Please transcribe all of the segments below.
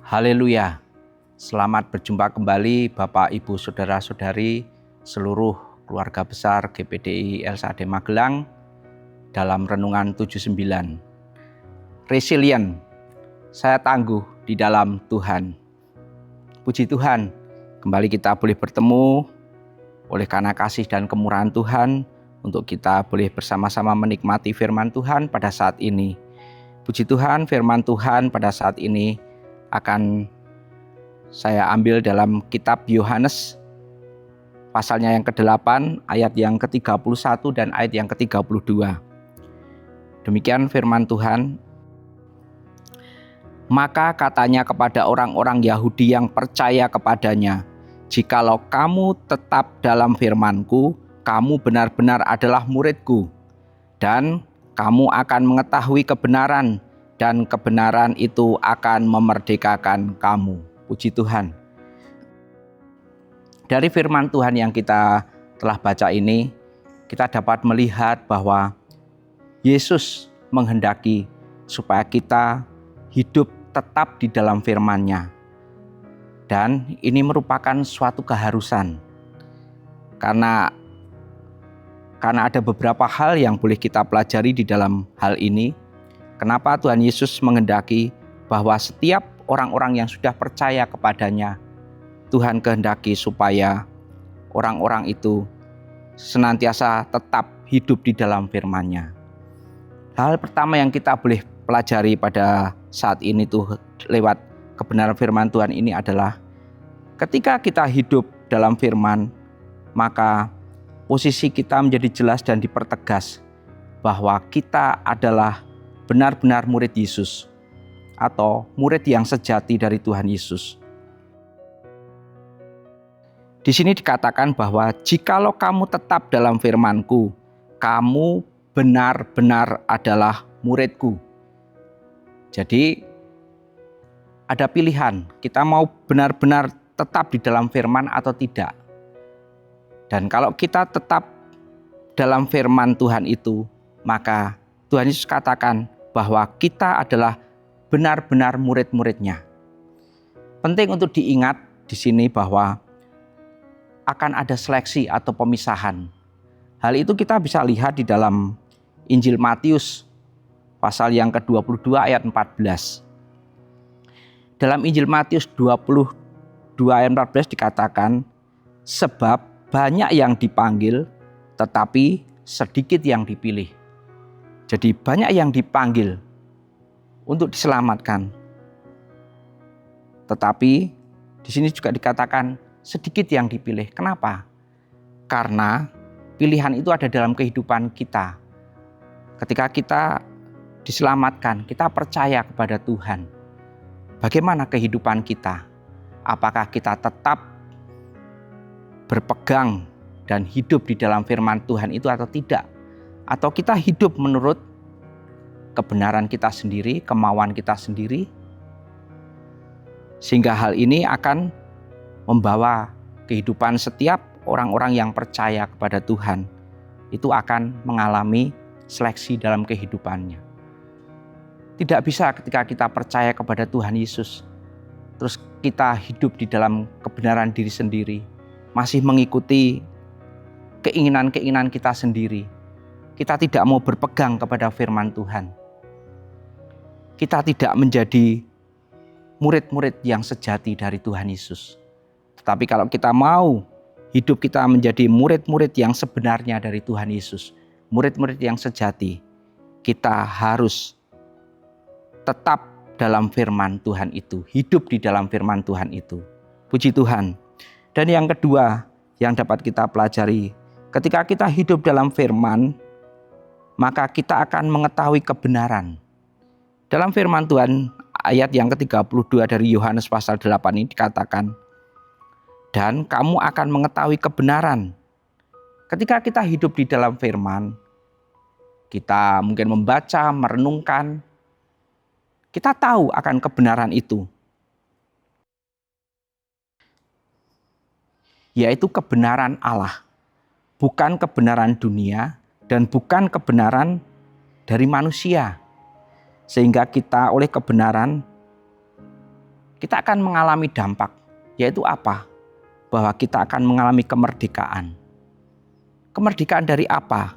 Haleluya. Selamat berjumpa kembali Bapak, Ibu, Saudara-saudari, seluruh keluarga besar GPDI LSAD Magelang dalam Renungan 79. Resilient, saya tangguh di dalam Tuhan. Puji Tuhan, kembali kita boleh bertemu oleh karena kasih dan kemurahan Tuhan untuk kita boleh bersama-sama menikmati firman Tuhan pada saat ini. Puji Tuhan, firman Tuhan pada saat ini akan saya ambil dalam kitab Yohanes pasalnya yang ke-8 ayat yang ke-31 dan ayat yang ke-32. Demikian firman Tuhan. Maka katanya kepada orang-orang Yahudi yang percaya kepadanya, "Jikalau kamu tetap dalam firman-Ku, kamu benar-benar adalah murid-Ku, dan kamu akan mengetahui kebenaran, dan kebenaran itu akan memerdekakan kamu." Puji Tuhan. Dari firman Tuhan yang kita telah baca ini, kita dapat melihat bahwa Yesus menghendaki supaya kita hidup tetap di dalam firman-Nya. Dan ini merupakan suatu keharusan. Karena ada beberapa hal yang boleh kita pelajari di dalam hal ini. Kenapa Tuhan Yesus menghendaki bahwa setiap orang-orang yang sudah percaya kepadanya, Tuhan kehendaki supaya orang-orang itu senantiasa tetap hidup di dalam firman-Nya. Hal pertama yang kita boleh pelajari pada saat ini tuh lewat kebenaran firman Tuhan ini adalah ketika kita hidup dalam firman, maka posisi kita menjadi jelas dan dipertegas bahwa kita adalah benar-benar murid Yesus atau murid yang sejati dari Tuhan Yesus. Di sini dikatakan bahwa jikalau kamu tetap dalam firman-Ku, kamu benar-benar adalah murid-Ku. Jadi ada pilihan, kita mau benar-benar tetap di dalam firman atau tidak. Dan kalau kita tetap dalam firman Tuhan itu, maka Tuhan Yesus katakan bahwa kita adalah benar-benar murid-murid-Nya. Penting untuk diingat di sini bahwa akan ada seleksi atau pemisahan. Hal itu kita bisa lihat di dalam Injil Matius pasal yang ke-22 ayat 14. Dalam Injil Matius 22 ayat 14 dikatakan, sebab banyak yang dipanggil tetapi sedikit yang dipilih. Jadi banyak yang dipanggil untuk diselamatkan. Tetapi di sini juga dikatakan sedikit yang dipilih. Kenapa? Karena pilihan itu ada dalam kehidupan kita. Ketika kita diselamatkan, kita percaya kepada Tuhan. Bagaimana kehidupan kita? Apakah kita tetap berpegang dan hidup di dalam firman Tuhan itu atau tidak? Atau kita hidup menurut kebenaran kita sendiri, kemauan kita sendiri, sehingga hal ini akan membawa kehidupan setiap orang-orang yang percaya kepada Tuhan itu akan mengalami seleksi dalam kehidupannya. Tidak bisa ketika kita percaya kepada Tuhan Yesus, terus kita hidup di dalam kebenaran diri sendiri, masih mengikuti keinginan-keinginan kita sendiri. Kita tidak mau berpegang kepada firman Tuhan. Kita tidak menjadi murid-murid yang sejati dari Tuhan Yesus. Tetapi kalau kita mau hidup kita menjadi murid-murid yang sebenarnya dari Tuhan Yesus, murid-murid yang sejati, kita harus tetap dalam firman Tuhan itu, hidup di dalam firman Tuhan itu. Puji Tuhan. Dan yang kedua yang dapat kita pelajari, ketika kita hidup dalam firman, maka kita akan mengetahui kebenaran. Dalam firman Tuhan ayat yang ke-32 dari Yohanes pasal 8 ini dikatakan, dan kamu akan mengetahui kebenaran. Ketika kita hidup di dalam firman, kita mungkin membaca, merenungkan, kita tahu akan kebenaran itu. Yaitu kebenaran Allah, bukan kebenaran dunia dan bukan kebenaran dari manusia. Sehingga kita oleh kebenaran kita akan mengalami dampak, yaitu apa? Bahwa kita akan mengalami kemerdekaan. Kemerdekaan dari apa?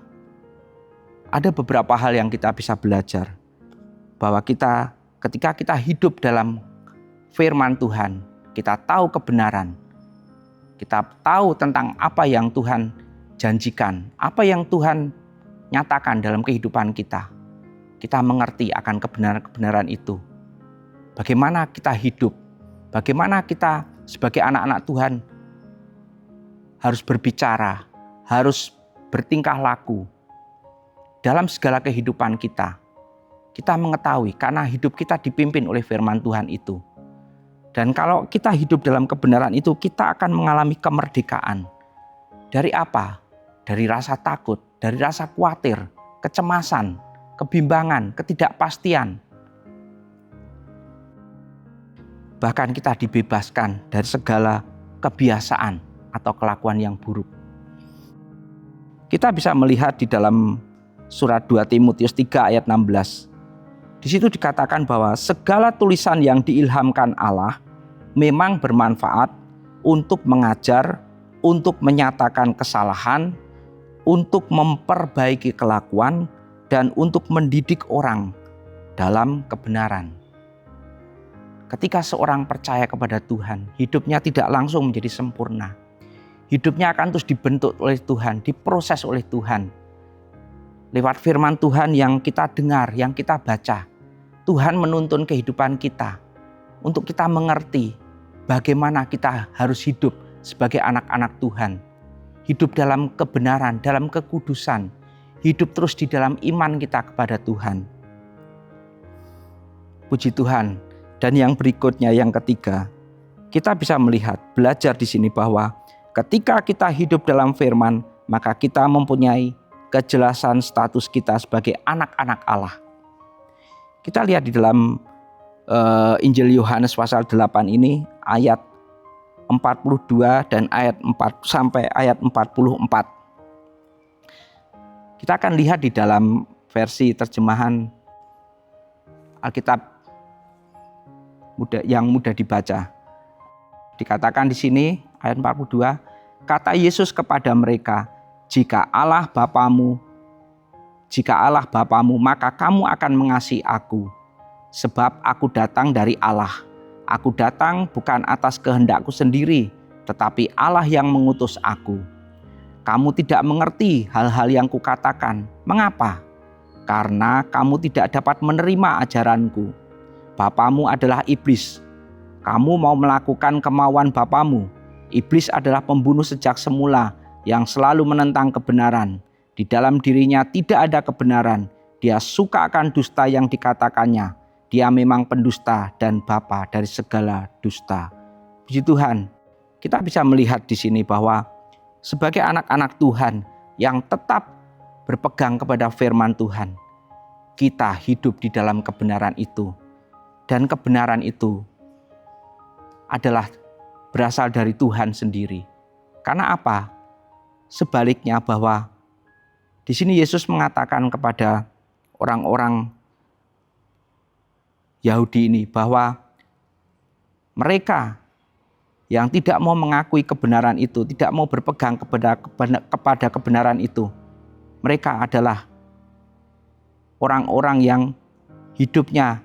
Ada beberapa hal yang kita bisa belajar. Bahwa ketika kita hidup dalam firman Tuhan, kita tahu kebenaran, kita tahu tentang apa yang Tuhan janjikan, apa yang Tuhan nyatakan dalam kehidupan kita. Kita mengerti akan kebenaran-kebenaran itu. Bagaimana kita hidup, bagaimana kita sebagai anak-anak Tuhan harus berbicara, harus bertingkah laku dalam segala kehidupan kita. Kita mengetahui karena hidup kita dipimpin oleh firman Tuhan itu. Dan kalau kita hidup dalam kebenaran itu, kita akan mengalami kemerdekaan. Dari apa? Dari rasa takut, dari rasa khawatir, kecemasan, kebimbangan, ketidakpastian. Bahkan kita dibebaskan dari segala kebiasaan atau kelakuan yang buruk. Kita bisa melihat di dalam surat 2 Timotius 3 ayat 16. Di situ dikatakan bahwa segala tulisan yang diilhamkan Allah memang bermanfaat untuk mengajar, untuk menyatakan kesalahan, untuk memperbaiki kelakuan, dan untuk mendidik orang dalam kebenaran. Ketika seorang percaya kepada Tuhan, hidupnya tidak langsung menjadi sempurna. Hidupnya akan terus dibentuk oleh Tuhan, diproses oleh Tuhan. Lewat firman Tuhan yang kita dengar, yang kita baca, Tuhan menuntun kehidupan kita untuk kita mengerti bagaimana kita harus hidup sebagai anak-anak Tuhan. Hidup dalam kebenaran, dalam kekudusan. Hidup terus di dalam iman kita kepada Tuhan. Puji Tuhan. Dan yang berikutnya, yang ketiga, kita bisa melihat, belajar di sini bahwa ketika kita hidup dalam firman, maka kita mempunyai kejelasan status kita sebagai anak-anak Allah. Kita lihat di dalam Injil Yohanes pasal 8 ini ayat 42 dan ayat 4 sampai ayat 44. Kita akan lihat di dalam versi terjemahan Alkitab yang mudah dibaca. Dikatakan di sini ayat 42, kata Yesus kepada mereka, jika Allah Bapamu, maka kamu akan mengasihi aku, sebab aku datang dari Allah. Aku datang bukan atas kehendakku sendiri, tetapi Allah yang mengutus aku. Kamu tidak mengerti hal-hal yang kukatakan. Mengapa? Karena kamu tidak dapat menerima ajaranku. Bapamu adalah iblis. Kamu mau melakukan kemauan bapamu. Iblis adalah pembunuh sejak semula yang selalu menentang kebenaran. Di dalam dirinya tidak ada kebenaran. Dia suka akan dusta yang dikatakannya. Dia memang pendusta dan bapa dari segala dusta. Puji Tuhan, kita bisa melihat di sini bahwa sebagai anak-anak Tuhan yang tetap berpegang kepada firman Tuhan, kita hidup di dalam kebenaran itu. Dan kebenaran itu adalah berasal dari Tuhan sendiri. Karena apa? Sebaliknya bahwa di sini Yesus mengatakan kepada orang-orang Yahudi ini bahwa mereka yang tidak mau mengakui kebenaran itu, tidak mau berpegang kepada kebenaran itu, mereka adalah orang-orang yang hidupnya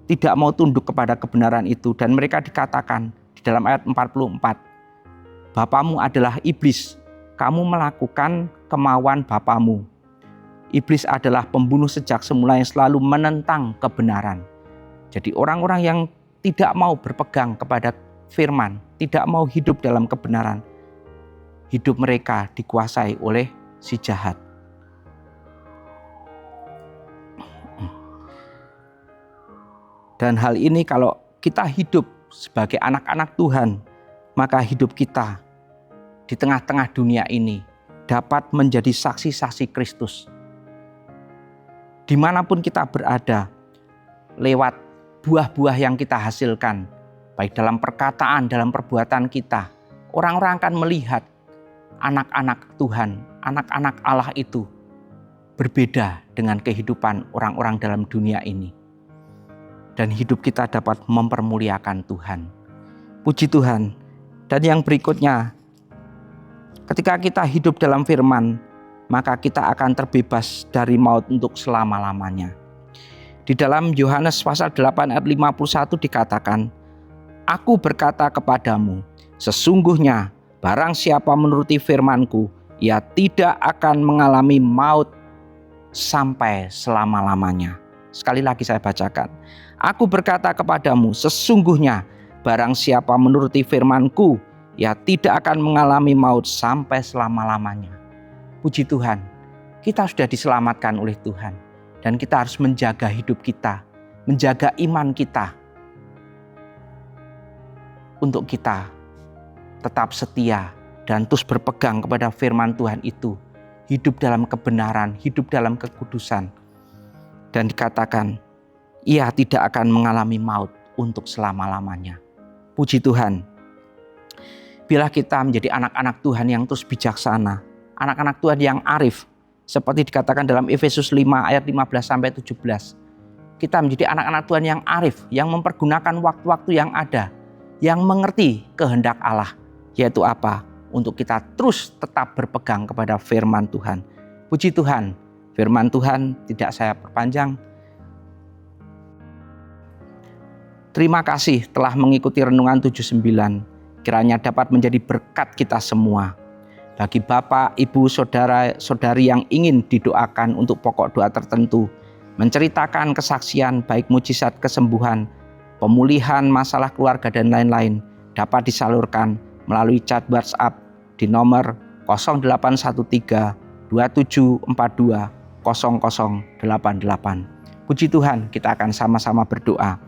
tidak mau tunduk kepada kebenaran itu. Dan mereka dikatakan di dalam ayat 44, Bapamu adalah iblis, kamu melakukan kemauan bapamu. Iblis adalah pembunuh sejak semula yang selalu menentang kebenaran. Jadi orang-orang yang tidak mau berpegang kepada firman, tidak mau hidup dalam kebenaran, hidup mereka dikuasai oleh si jahat. Dan hal ini kalau kita hidup sebagai anak-anak Tuhan, maka hidup kita di tengah-tengah dunia ini dapat menjadi saksi-saksi Kristus. Dimanapun kita berada, lewat buah-buah yang kita hasilkan, baik dalam perkataan, dalam perbuatan kita, orang-orang akan melihat anak-anak Tuhan, anak-anak Allah itu berbeda dengan kehidupan orang-orang dalam dunia ini. dan hidup kita dapat mempermuliakan Tuhan. Puji Tuhan. Dan yang berikutnya, ketika kita hidup dalam firman, maka kita akan terbebas dari maut untuk selama-lamanya. Di dalam Yohanes pasal 8 ayat 51 dikatakan, Aku berkata kepadamu, sesungguhnya barang siapa menuruti firman-Ku, ia tidak akan mengalami maut sampai selama-lamanya. Sekali lagi saya bacakan. Aku berkata kepadamu, sesungguhnya barang siapa menuruti firman-Ku, ia tidak akan mengalami maut sampai selama-lamanya. Puji Tuhan, kita sudah diselamatkan oleh Tuhan. Dan kita harus menjaga hidup kita, menjaga iman kita, untuk kita tetap setia dan terus berpegang kepada firman Tuhan itu. Hidup dalam kebenaran, hidup dalam kekudusan. Dan dikatakan, ia tidak akan mengalami maut untuk selama-lamanya. Puji Tuhan. Bila kita menjadi anak-anak Tuhan yang terus bijaksana, anak-anak Tuhan yang arif, seperti dikatakan dalam Efesus 5 ayat 15-17. Kita menjadi anak-anak Tuhan yang arif, yang mempergunakan waktu-waktu yang ada, yang mengerti kehendak Allah, yaitu apa? Untuk kita terus tetap berpegang kepada firman Tuhan. Puji Tuhan, firman Tuhan tidak saya perpanjang. Terima kasih telah mengikuti Renungan 79. Kiranya dapat menjadi berkat kita semua. Bagi Bapak, Ibu, Saudara-saudari yang ingin didoakan untuk pokok doa tertentu, menceritakan kesaksian baik mujizat kesembuhan, pemulihan masalah keluarga dan lain-lain, dapat disalurkan melalui chat WhatsApp di nomor 0813 2742 0088. Puji Tuhan, kita akan sama-sama berdoa.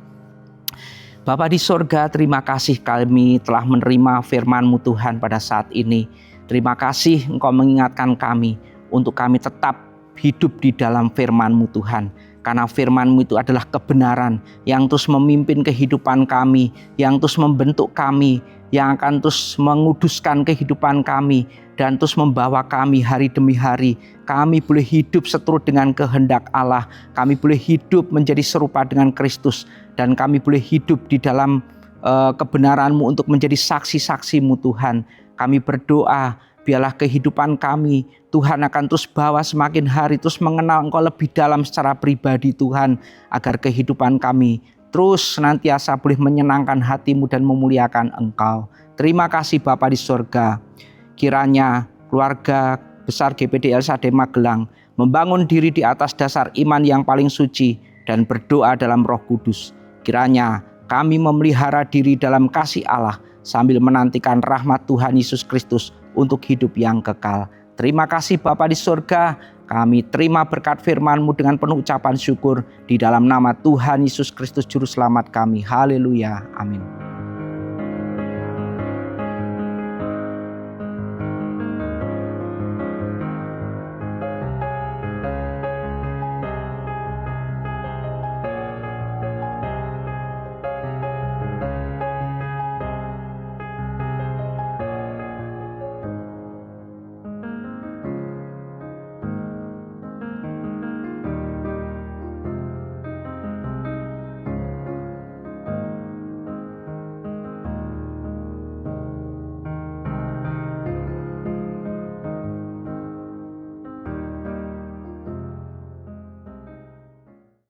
Bapa di sorga, terima kasih kami telah menerima firman-Mu Tuhan pada saat ini. Terima kasih Engkau mengingatkan kami untuk kami tetap hidup di dalam firman-Mu Tuhan. Karena firman-Mu itu adalah kebenaran yang terus memimpin kehidupan kami, yang terus membentuk kami, yang akan terus menguduskan kehidupan kami, dan terus membawa kami hari demi hari. Kami boleh hidup seturut dengan kehendak Allah, kami boleh hidup menjadi serupa dengan Kristus, dan kami boleh hidup di dalam kebenaran-Mu untuk menjadi saksi-saksi-Mu Tuhan. Kami berdoa, biarlah kehidupan kami, Tuhan akan terus bawa semakin hari, terus mengenal Engkau lebih dalam secara pribadi Tuhan, agar kehidupan kami terus senantiasa boleh menyenangkan hati-Mu dan memuliakan Engkau. Terima kasih Bapa di sorga. Kiranya keluarga besar GPD LSAD Magelang membangun diri di atas dasar iman yang paling suci dan berdoa dalam Roh Kudus. Kiranya kami memelihara diri dalam kasih Allah sambil menantikan rahmat Tuhan Yesus Kristus untuk hidup yang kekal. Terima kasih Bapa di sorga, kami terima berkat firman-Mu dengan penuh ucapan syukur di dalam nama Tuhan Yesus Kristus Juru Selamat kami. Haleluya, amin.